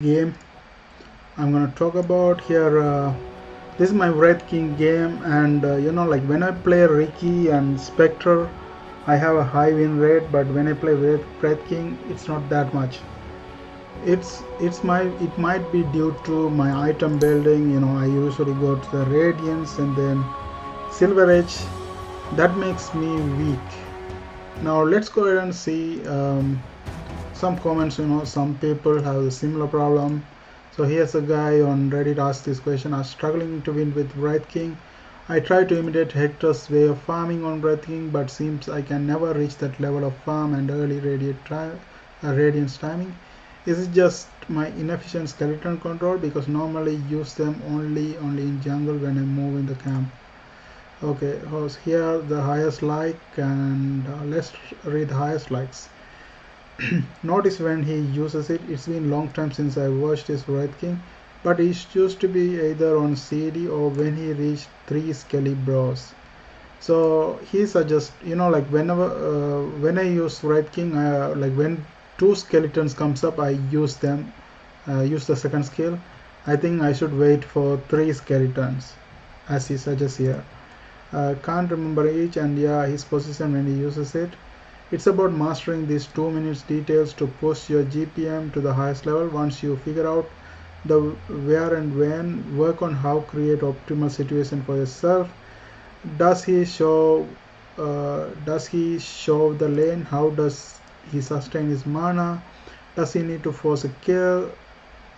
game I'm gonna talk about here. This is my Wraith King game, and like when I play Ricky and Spectre, I have a high win rate, but when I play Wraith King, it's not that much. It might be due to my item building. I usually go to the Radiance and then Silver Edge. That makes me weak. Now let's go ahead and see some comments. Some people have a similar problem. So here's a guy on Reddit asked this question: I'm struggling to win with Wraith King. I try to imitate Hector's way of farming on Wraith King, but seems I can never reach that level of farm and early radiance timing. Is it just my inefficient skeleton control? Because normally use them only in jungle when I move in the camp. Okay, here the highest like, and let's read the highest likes. Notice when he uses it. It's been long time since I watched his Wraith King, but it used to be either on CD or when he reached 3 Skelly Bros. So he suggests, like whenever when I use Wraith King, like when 2 skeletons comes up, I use them, use the second skill. I think I should wait for 3 skeletons, as he suggests here. Can't remember each, and yeah, his position when he uses it. It's about mastering these 2 minutes details to push your GPM to the highest level. Once you figure out the where and when, work on how create optimal situation for yourself. Does he show the lane? How does he sustain his mana? Does he need to force a kill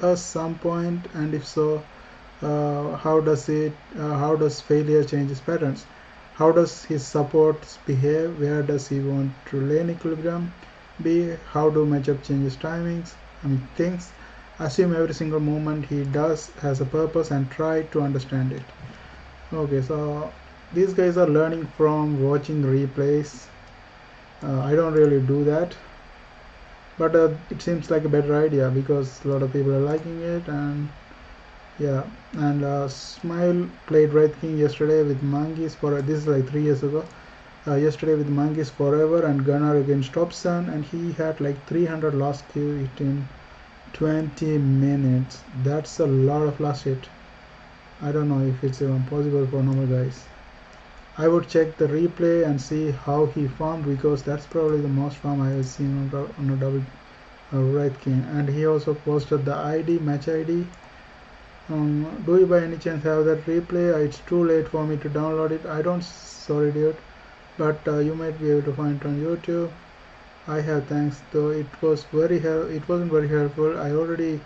at some point? And if so, how does failure change his patterns? How does his supports behave? Where does he want to lane equilibrium be? How do matchup changes timings? Things. Assume every single movement he does has a purpose and try to understand it. Okay, so these guys are learning from watching replays. I don't really do that, but it seems like a better idea because a lot of people are liking it. And yeah, and Smile played Wraith King yesterday with Monkeys for this is like 3 years ago. Yesterday with Monkeys Forever and Gunnar against Topson, and he had like 300 last hit in 20 minutes. That's a lot of last hit. I don't know if it's even possible for normal guys. I would check the replay and see how he farmed, because that's probably the most farm I have seen on a double Wraith King. And he also posted the match ID. Do you by any chance have that replay? It's too late for me to download it. I don't. Sorry dude, but you might be able to find it on YouTube. I have, thanks, though it wasn't very helpful. I already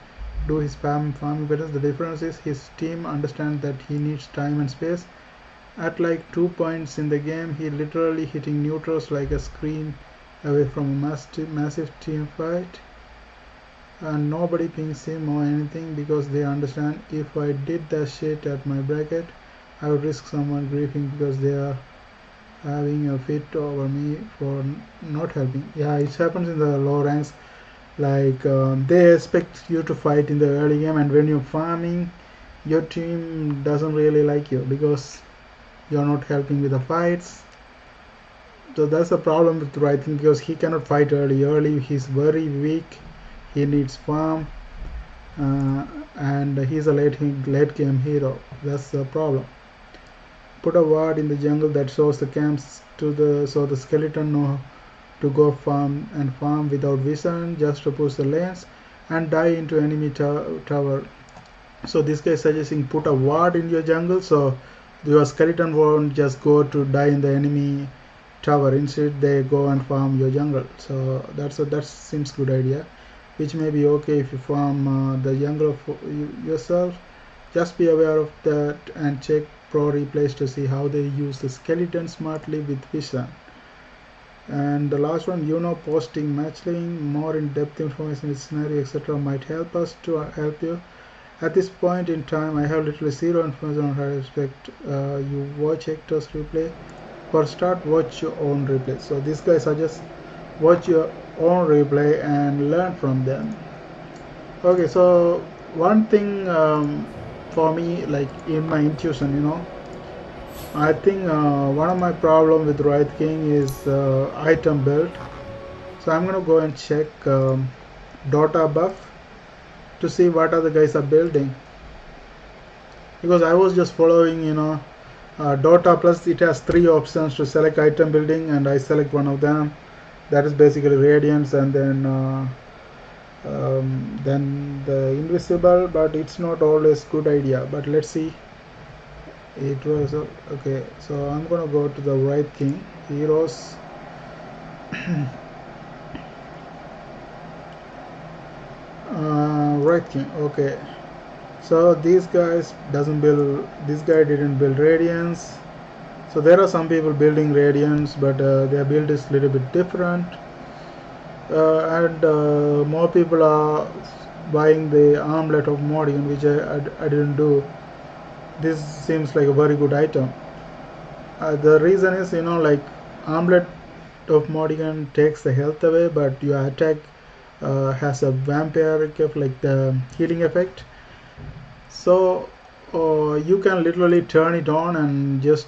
do his farming better. The difference is his team understands that he needs time and space. At like 2 points in the game, he literally hitting neutrals like a screen away from a massive team fight. And nobody pings him or anything because they understand if I did that shit at my bracket, I would risk someone griefing because they are having a fit over me for not helping. Yeah, it happens in the low ranks. Like they expect you to fight in the early game, and when you're farming, your team doesn't really like you because you're not helping with the fights. So that's a problem with Wraithing, because he cannot fight early. He's very weak. He needs farm, and he's a late game hero. That's the problem. Put a ward in the jungle that shows the camps so the skeleton know to go farm without vision, just to push the lanes and die into enemy tower. So this guy is suggesting put a ward in your jungle so your skeleton won't just go to die in the enemy tower. Instead they go and farm your jungle. So that seems good idea, which may be okay if you farm the jungle yourself. Just be aware of that and check pro replays to see how they use the skeleton smartly with vision. And the last one, posting match link, more in-depth information with scenario etc. might help us to help you. At this point in time, I have literally zero information on how to expect you watch Hector's replay. For start, watch your own replay. So this guy suggests watch your own replay and learn from them. Okay, so one thing for me, like in my intuition, I think one of my problem with Wraith King is item build. So I'm gonna go and check Dota buff. to see what other guys are building, because I was just following, Dota plus it has 3 options to select item building, and I select one of them. That is basically radiance, and then the invisible, but it's not always good idea. But let's see. It was okay. So I'm gonna go to the wraith king heroes. Wraith king. Okay. So these guys doesn't build. This guy didn't build radiance. So there are some people building radiance, but their build is a little bit different. And more people are buying the armlet of Mordigan, which I didn't do. This seems like a very good item. The reason is, like armlet of Mordigan takes the health away, but your attack has a vampiric effect, like the healing effect. So you can literally turn it on and just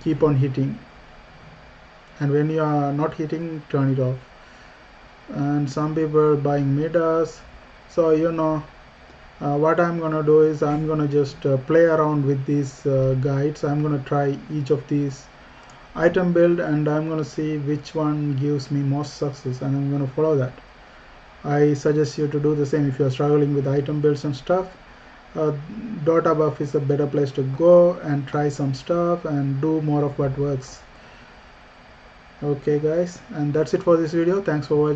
keep on hitting, and when you are not hitting, turn it off. And some people are buying Midas. So what I'm gonna do is I'm gonna just play around with these guides. I'm gonna try each of these item build, and I'm gonna see which one gives me most success, and I'm gonna follow that. I suggest you to do the same if you're struggling with item builds and stuff. Dota buff is a better place to go and try some stuff and do more of what works. Okay guys, and that's it for this video. Thanks for watching.